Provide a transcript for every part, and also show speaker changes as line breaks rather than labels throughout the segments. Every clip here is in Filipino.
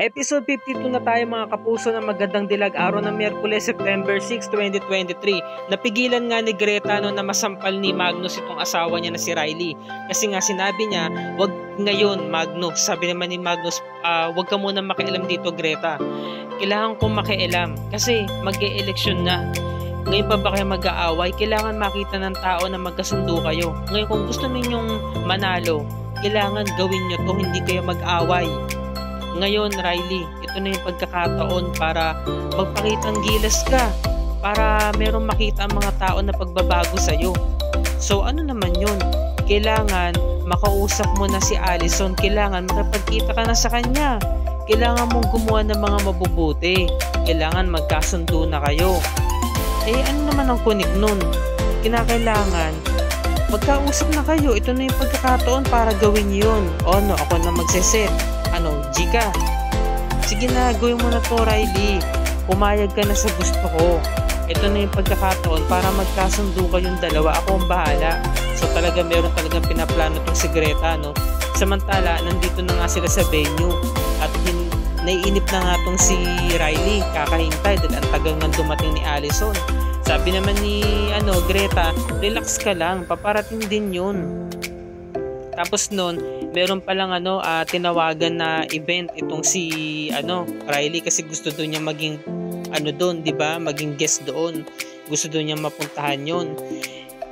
Episode 52 na tayo mga kapuso ng magandang dilag araw ng Miyerkules, September 6, 2023. Napigilan nga ni Greta na masampal ni Magnus itong asawa niya na si Riley. Kasi nga sinabi niya, wag ngayon Magnus. Sabi naman ni Magnus, wag ka muna makialam dito Greta. Kailangan kong makialam kasi mag-e-eleksyon na. Ngayon pa ba kayo mag-aaway? Kailangan makita ng tao na magkasundo kayo. Ngayon kung gusto ninyong manalo, kailangan gawin nyo to, hindi kayo mag-aaway. Ngayon, Riley, ito na yung pagkakataon para magpakitang gilas ka, para merong makita ang mga tao na pagbabago sa'yo. So, ano naman yun? Kailangan makausap mo na si Allison, kailangan makapagkita ka na sa kanya. Kailangan mong gumawa ng mga mabubuti. Kailangan magkasundo na kayo. Ano naman ang kunik nun? Kinakailangan magkausap na kayo. Ito na yung pagkakataon para gawin yun. No, ako na magsiset. Jika? Sige na, gawin mo na to, Riley. Pumayag ka na sa gusto ko. Ito na yung pagkakataon para magkasundo kayong dalawa. Ako ang bahala. So talaga meron talagang pinaplano itong si Greta, no? Samantala, nandito na nga sila sa venue. At naiinip na nga itong si Riley. Kakahintay dahil ang tagal nang dumating ni Allison. Sabi naman ni Greta, relax ka lang. Paparating din yun. Tapos nun, meron palang tinawagan na event itong si Riley kasi gusto doon niya maging doon, 'di ba? Maging guest doon. Gusto doon niya mapuntahan 'yon.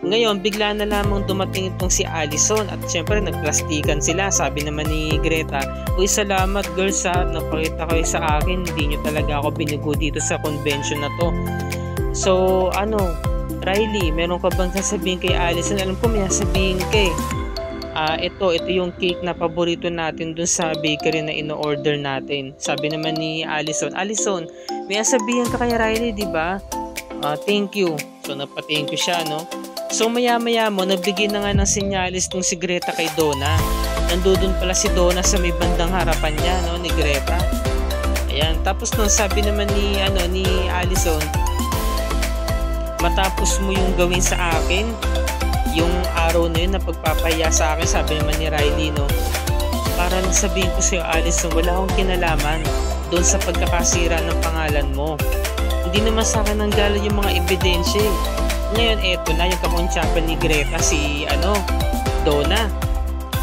Ngayon, bigla na lamang dumating itong si Allison at syempre nagplastikan sila. Sabi naman ni Greta, "Uy, salamat girls ha, napakita kayo sa akin. Hindi niyo talaga ako binugo dito sa convention na 'to." So, Riley, meron ka bang sasabihin kay Allison? Alam ko may sasabihin ka eh. Ito yung cake na paborito natin dun sa bakery na ino-order natin. Sabi naman ni Allison, may sabihin ka kay Riley, di ba? Thank you. So napa-thank you siya, no? So maya-maya mo, nagbigay na nga ng sinyalis tong si Greta kay Donna. Nandun pala si Donna sa may bandang harapan niya, no, ni Greta. Ayan, tapos nung sabi naman ni Allison, matapos mo yung gawin sa akin, yung araw na yun na pagpapahiya sa akin, sabi naman ni Riley, no, para lang sabihin ko sa'yo, Allison, wala akong kinalaman doon sa pagkakasira ng pangalan mo. Hindi naman sa akin nanggaling yung mga ebidensya. Ngayon, eto na yung kakontsyapan ni Greta, si Donna.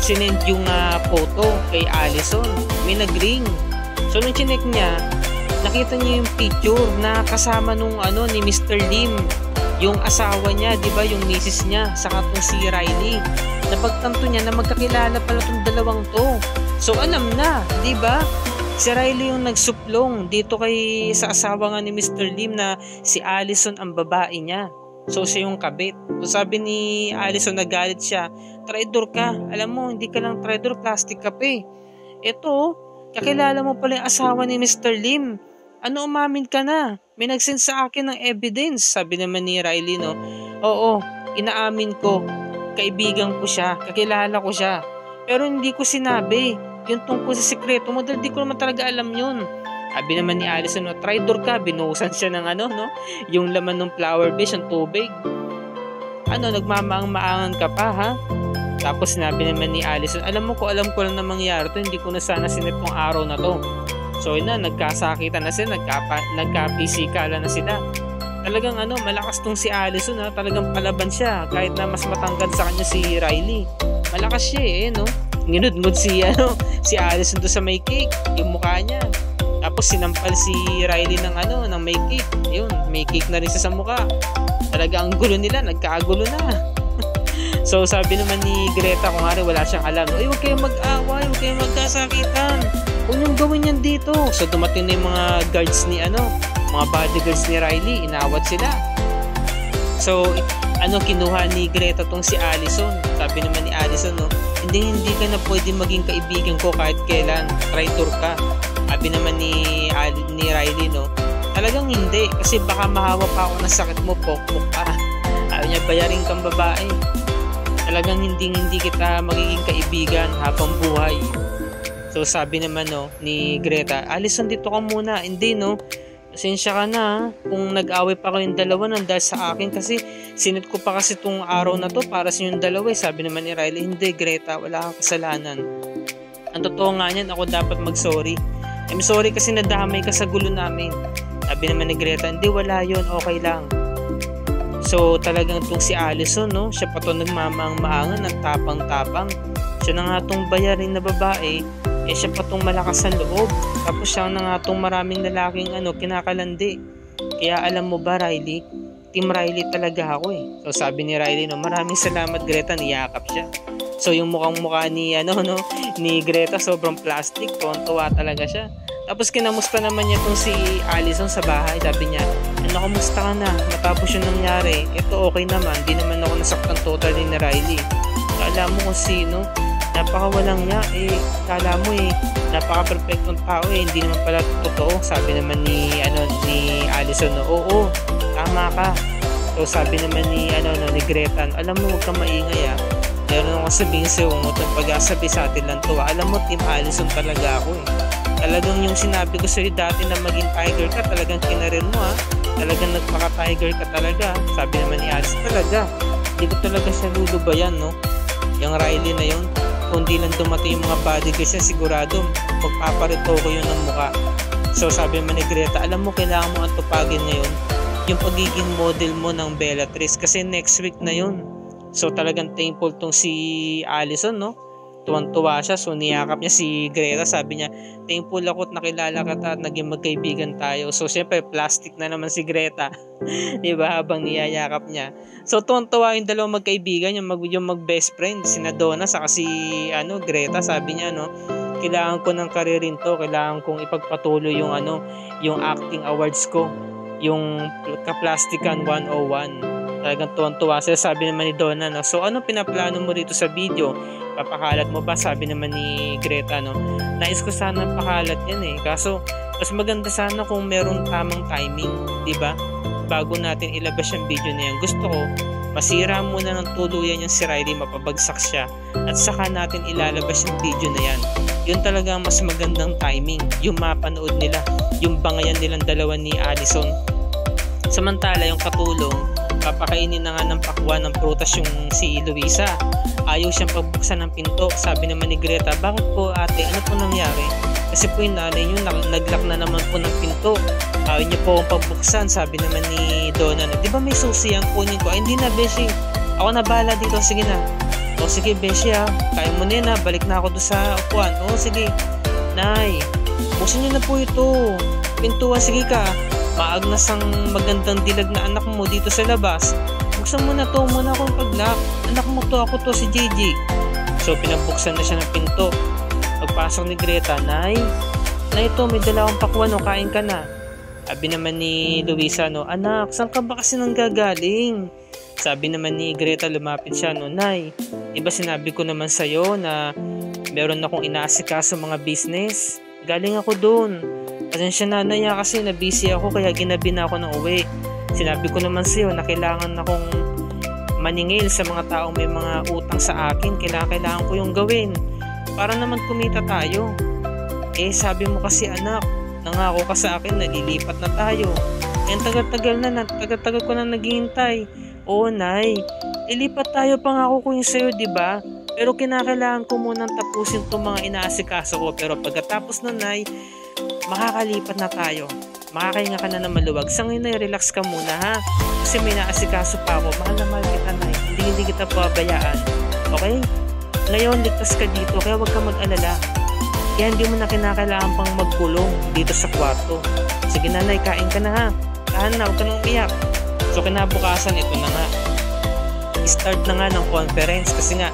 Sinend yung photo kay Allison. May nag-ring. So nung chinek niya, nakita niya yung picture na kasama nung ni Mr. Lim, yung asawa niya, di ba, yung misis niya, saka tong si Riley. Napagtanto niya na magkakilala pala tong dalawang to. So alam na, di ba? Si Riley yung nagsuplong dito sa asawa nga ni Mr. Lim na si Allison ang babae niya. So siya yung kabit. So sabi ni Allison, nagalit siya, "Traidor ka. Alam mo, hindi ka lang traidor, plastic ka pa eh. Ito, kakilala mo pala yung asawa ni Mr. Lim. Umamin ka na. May nagsend sa akin ng evidence." Sabi naman ni Riley, no, "Oo, inaamin ko. Kaibigan ko siya. Kakilala ko siya. Pero hindi ko sinabi yung tungkol sa sikreto mo dahil di ko naman talaga alam yun." Sabi naman ni Allison, no, "Traidor ka." Binuhusan siya ng yung laman ng flower base, yung tubig. Nagmamaang-maangan ka pa, ha? Tapos sinabi naman ni Allison, alam ko lang na mangyari to. Hindi ko na sana sinip tong araw na to." So yun na, nagkasakitan na sila, nagkapisikalan na sila. Talagang malakas tong si Allison, ha? Talagang palaban siya kahit na mas matangkad sa kanya si Riley. Malakas siya no? Nginudngod si Allison doon sa may cake, yung mukha niya. Tapos sinampal si Riley ng may cake. Yun, may cake na rin sa mukha. Talaga ang gulo nila, nagkakagulo na. So sabi naman ni Greta, kung wala siyang alam, "Huwag kayong mag-away, huwag kayong magkasakitan. Huwag niyong gawin yan dito." So dumating na yung mga guards ni mga bodyguards ni Riley, inawat sila. So kinuha ni Greta tong si Allison. Sabi naman ni Allison, no, hindi ka na pwede maging kaibigan ko kahit kailan. Traitor ka. Sabi naman ni Riley, no, talagang hindi, kasi baka mahawa pa ako ng sakit mo, pokpok ka. Ayaw niya bayarin kang babae. Talagang hindi kita magiging kaibigan habang buhay. So sabi naman ni Greta, "Allison, dito ka muna." "Hindi, no, pasensya ka na kung nag-away pa kayong dalawa nang dahil sa akin kasi sinit ko pa kasi tong araw na to para sa inyong dalawa." Sabi naman ni Riley, "Hindi Greta, wala kang kasalanan. Ang totoo nga niyan, ako dapat mag-sorry. I'm sorry kasi nadamay ka sa gulo namin. Sabi naman ni Greta, hindi, wala yon, okay lang. So talagang itong si Allison, no, siya pa itong nagmamaang-maangan at tapang-tapang. Siya na nga itong bayarin na babae, siya pa itong malakas ang loob. Tapos siya na nga itong maraming lalaking kinakalandi. Kaya alam mo ba, Riley, Team Riley talaga ako eh. So sabi ni Riley, no, maraming salamat Greta, niyakap siya. So yung mukhang-mukha ni ni Greta sobrang plastic, tuwa talaga siya. Tapos kinamusta naman niya itong si Allison sa bahay. Sabi niya, kumusta ka na? Matapos yung nangyari. Ito okay naman, di naman ako nasaktan totally ni Riley. Kala mo kung sino, napakawalang niya kala mo napaka-perfectong tao hindi naman pala totoo. Sabi naman ni Allison, oo, tama ka. So sabi naman ni Greta, alam mo, huwag kang maingay meron akong sabihin sa'yo, kung itong pag-asabi sa atin lang to. Alam mo, Team Allison talaga ako Talagang yung sinabi ko sa'yo dati na maging tiger ka, talagang kinarin mo Talagang nagpaka-tiger ka talaga. Sabi naman ni Alice, talaga. Hindi ko talaga siya lulubayan, no? Yung Riley na yun, kung di lang dumating yung mga bodyguards niya, sigurado, magpaparito ko yun ng mukha. So sabi naman ni Greta, alam mo, kailangan mo antupagin ngayon yung pagiging model mo ng Bellatrix kasi next week na yun. So talagang thankful tong si Allison, no? Tuwang-tuwa siya, so niyakap niya si Greta. Sabi niya, thankful ako at nakilala ka at naging magkaibigan tayo. So syempre plastic na naman si Greta diba, habang niyayakap niya. So tuwang-tuwa yung dalawang magkaibigan, yung mag-best friend, si Donna saka si Greta. Sabi niya, no, kailangan ko ng career rin to, kailangan kong ipagpatuloy yung yung acting awards ko, yung Kaplastikan 101. Talagang tuwang-tuwa sila. Sabi naman ni Donna, no, so ano pinaplano mo dito sa video? Papakalat mo ba? Sabi naman ni Greta, no, nais ko sana pakalat yan kaso mas maganda sana kung merong tamang timing, di ba? Bago natin ilabas yung video na yan, gusto ko masira muna ng tuluyan yung si Riley, mapabagsak siya, at saka natin ilalabas yung video na yan. Yun talaga mas magandang timing, yung mapanood nila, yung bangayan nilang dalawa ni Allison. Samantala yung katulong, papakainin na nga ng pakwan ng prutas yung si Luisa. Ayaw siyang pagbuksan ng pinto. Sabi naman ni Greta, bakit po ate, ano po nangyari? Kasi po yung nanay nyo naglock na naman po ng pinto. Ayaw niyo po akong pagbuksan. Sabi naman ni Donna, di ba may susi ang kunin ko? Ay hindi na Beshi, ako na bahala dito, sige na. O sige Beshi kaya mo na balik na ako doon sa upuan. O sige Nay, buksan niyo na po ito pintuan, sige ka, maagnas ang magandang dilag na anak mo dito sa labas. Buksan mo na to, muna akong pag-lock. Anak mo to, ako to, si JJ. So pinabuksan na siya ng pinto. Pagpasok ni Greta, Nay, to, may dalawang pakwan, no, kain ka na. Sabi naman ni Luisa, no, anak, saan ka ba kasi nang gagaling? Sabi naman ni Greta, lumapit siya, no, Nay, diba sinabi ko naman sa'yo na meron akong inaasikaso mga business? Galing ako dun. Pasensya na Nay kasi na-busy ako kaya ginabi na ako ng uwi. Sinabi ko naman sa'yo na kailangan akong maningil sa mga taong may mga utang sa akin. Kailangan ko yung gawin para naman kumita tayo. Sabi mo kasi anak, nangako ka sa akin, naglilipat na tayo. Tagal-tagal ko na naghihintay. Oo Nay, ilipat tayo, pangako ko yung sa'yo, diba? Pero kinakailangan ko munang tapusin itong mga inaasikaso ko. Pero pagkatapos na Nay, makakalipat na tayo. Makakahinga ka na ng maluwag. Sa ngayon Nay, relax ka muna ha. Kasi may naasikaso pa ako. Mahal na mahal kita Nay. Hindi kita pabayaan. Okay? Ngayon, ligtas ka dito. Kaya huwag ka mag-alala. Kaya hindi mo na kinakailangan pang magkulong dito sa kwarto. Sige na Nay, kain ka na ha. Tahan na, huwag ka nang umiyak. So kinabukasan, ito na nga. Start na nga ng conference kasi nga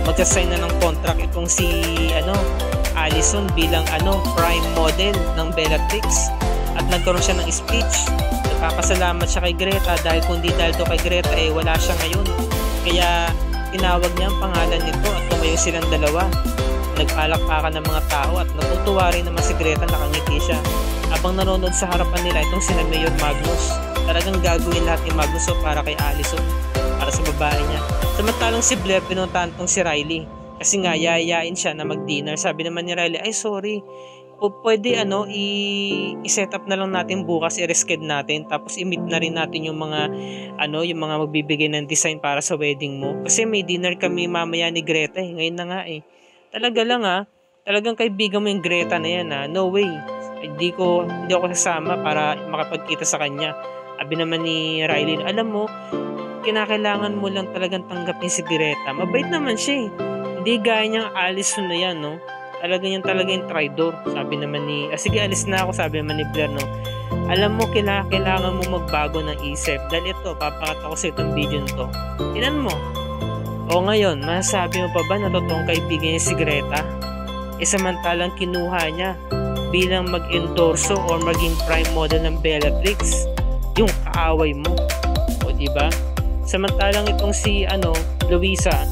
magsasign na ng contract itong si Allison bilang prime model ng Bellatrix. At nagkaroon siya ng speech. Nagpapasalamat siya kay Greta dahil kung di dahil to kay Greta wala siya ngayon. Kaya tinawag niya ang pangalan nito at tumayo silang dalawa. Nagpalakpakan ng mga tao at natutuwa rin naman si Greta, nakangiti siya. Habang nanonood sa harapan nila itong sina Mayor Magnus. Talagang gagawin lahat ni Magnus para kay Allison, para sa babae niya. Samantalang si Blair pinuntahan tong si Riley kasi nga yayain siya na mag-dinner. Sabi naman ni Riley, ay sorry, pwede i-set up na lang natin bukas, i-reschedule natin, tapos i-meet na rin natin yung mga yung mga magbibigay ng design para sa wedding mo kasi may dinner kami mamaya ni Greta ngayon na nga talaga lang talagang kaibigan mo yung Greta na yan no way. hindi ako sasama para makapagkita sa kanya. Sabi naman ni Riley, alam mo, kinakailangan mo lang talagang tanggapin si Greta. Mabait naman siya eh. Hindi gaya niyang Allison na yan, no? Talaga yung traidor. Sabi naman ni, sige, alis na ako, sabi naman ni Blair, no? Alam mo, kailangan mo magbago ng isip. Dahil ito, papakat ako sa itong video nito. Tinan mo. O ngayon, masasabi mo pa ba na totoong kaibigan niya si Greta? Samantalang kinuha niya bilang mag-endorso or maging prime model ng Bellatrix, yung kaaway mo. O diba? Samantalang itong si Luisa,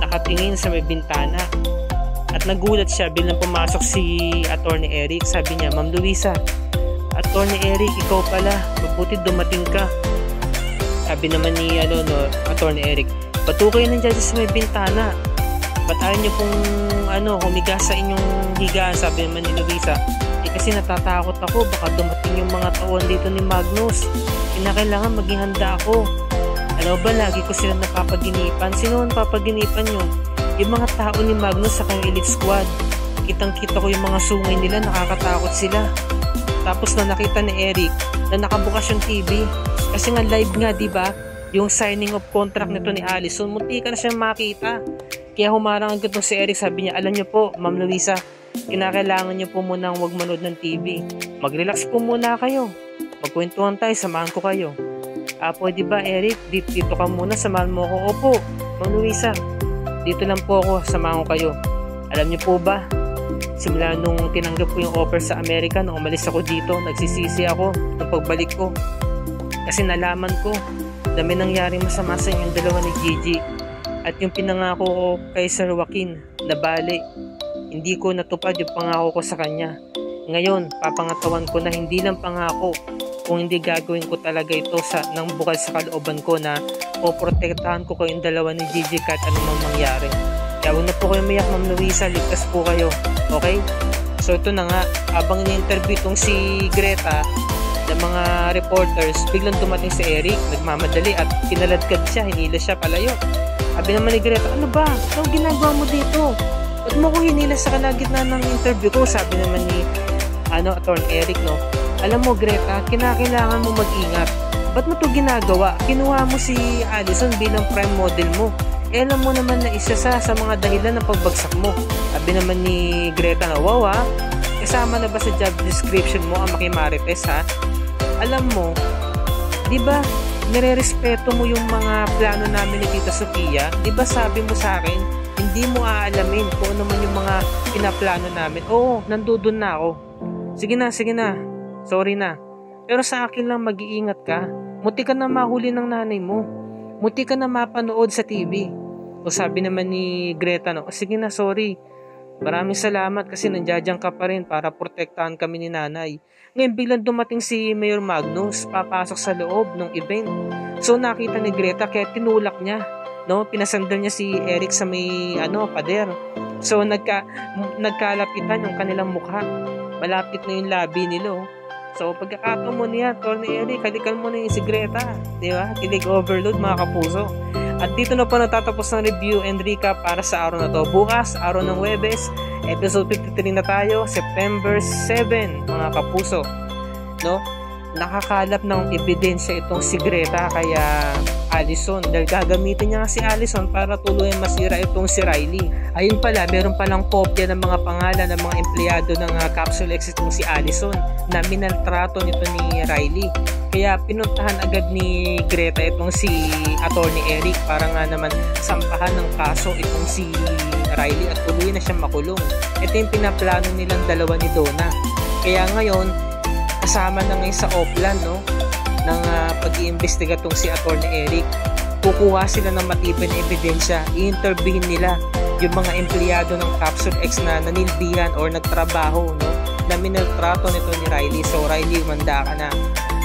nakatingin sa may bintana. At nagulat siya bilang pumasok si Attorney Eric. Sabi niya, Ma'am Luisa, Attorney Eric, ikaw pala. Mabuti dumating ka. Sabi naman ni Attorney Eric, ba't kayo nandiyan sa may bintana? Ba't ayaw niyo pong humiga sa inyong higaan? Sabi naman ni Luisa, kasi natatakot ako. Baka dumating yung mga tauhan dito ni Magnus. Kinakailangan maging handa ako. Ano ba, lagi ko sila napapaginipan? Sino ang napapaginipan nyo? Yung mga tao ni Magnus sa kanyang elite squad. Kitang-kita ko yung mga sungay nila, nakakatakot sila. Tapos na nakita ni Eric na nakabukas yung TV. Kasi nga live nga, diba? Yung signing of contract nito ni Allison, munti ka na siyang makita. Kaya humarang agad si Eric, sabi niya, alam niyo po, Ma'am Luisa, kinakailangan niyo po munang wag manood ng TV. Mag-relax po muna kayo. Magkwentuhan tayo, samahan ko kayo. Pwede ba, Eric? Dito ka muna, samahan mo ako. Opo, Ma'am Luisa. Dito lang po ako, samahan ko kayo. Alam niyo po ba, simula nung tinanggap ko yung offer sa Amerika, nung umalis ako dito, nagsisisi ako ng pagbalik ko. Kasi nalaman ko, dami nangyaring masama sa inyong dalawa ni Gigi. At yung pinangako ko kay Sir Joaquin, na bali, hindi ko natupad yung pangako ko sa kanya. Ngayon, papangatawan ko na hindi lang pangako, kung hindi gagawin ko talaga ito ng bukal sa kalooban ko na poprotektahan ko kayong dalawa ni Gigi kahit anumang mangyari. Kaya huwag na po kayo mayak, Ma'am Luisa, ligtas po kayo. Okay? So ito na nga, habang ini-interview itong si Greta ng mga reporters, biglang dumating si Eric, nagmamadali at kinaladkad siya, hinila siya palayo. Sabi naman ni Greta, ano ba? Anong ginagawa mo dito? Ba't mo ko hinila sa kalagitnaan ng interview ko? Sabi naman ni Attorney Eric, no? Alam mo, Greta, kinakailangan mo mag-ingat. Ba't mo to ginagawa? Kinuha mo si Allison bilang prime model mo. Alam mo naman na isa sa mga dahilan ng pagbagsak mo. Sabi naman ni Greta na, wow ha? Kasama na ba sa job description mo ang makimarites ha? Alam mo, di ba, nire-respeto mo yung mga plano namin ni Tita Sofia? Di ba sabi mo sa akin, hindi mo aalamin kung ano man yung mga pinaplano namin? Oo, nandudun na ako. Sige na. Sorry na. Pero sa akin lang mag-iingat ka. Muti ka na mahuli ng nanay mo. Muti ka na mapanood sa TV. O sabi naman ni Greta, no, sige na, sorry. Maraming salamat kasi nandiyan ka pa rin para protektahan kami ni nanay. Ngayon biglang dumating si Mayor Magnus, papasok sa loob ng event. So nakita ni Greta kaya tinulak niya. No, pinasandal niya si Eric sa may pader. So nagkalapitan yung kanilang mukha. Malapit na yung labi nila. So, pagkakataon mo niya, Attorney Eric, halikan mo na yung si Greta. Di ba? Kilig overload, mga kapuso. At dito na po natatapos ng review and recap para sa araw na to. Bukas, araw ng Huwebes, episode 53 na tayo, September 7, mga kapuso. No? Nakakalap ng ebidensya itong si Greta kaya Allison. Dahil gagamitin niya si Allison para tuluyan masira itong si Riley. Ayun pala, meron palang kopya ng mga pangalan ng mga empleyado ng Capsule X itong si Allison na minaltrato nito ni Riley. Kaya pinuntahan agad ni Greta itong si Attorney Eric para nga naman sampahan ng kaso itong si Riley at tuluyan na siyang makulong. Ito yung pinaplano nilang dalawa ni Donna. Kaya ngayon, kasama na ngayon sa Oakland, no, ng pag-iimbestiga tong si Attorney Eric. Kukuha sila ng matibay na ebidensya, i-interviewin nila yung mga empleyado ng Capsule X na nanilbihan or nagtrabaho, no, na minaltrato nito ni Riley. So Riley, manda ka na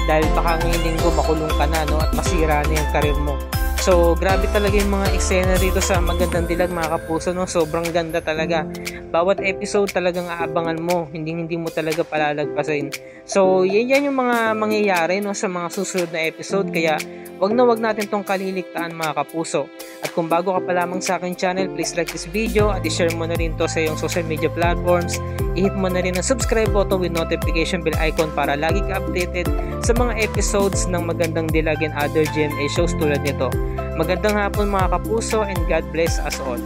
dahil baka ngayong linggo makulong ka na, no, at masira na yung karir mo. So So grabe talaga yung mga eksena rito sa Magandang Dilag mga kapuso, no? Sobrang ganda talaga. Bawat episode talagang aabangan mo, hindi mo talaga palalagpasin. So yan yung mga mangyayari, no, sa mga susunod na episode, kaya wag natin tong kaliligtaan mga kapuso. At kung bago ka pa lamang sa akin channel, please like this video at i-share mo na rin to sa iyong social media platforms. I-hit mo na rin ang subscribe button with notification bell icon para lagi ka updated sa mga episodes ng Magandang Dilag and other GMA shows tulad nito. Magandang hapon mga kapuso, and God bless us all.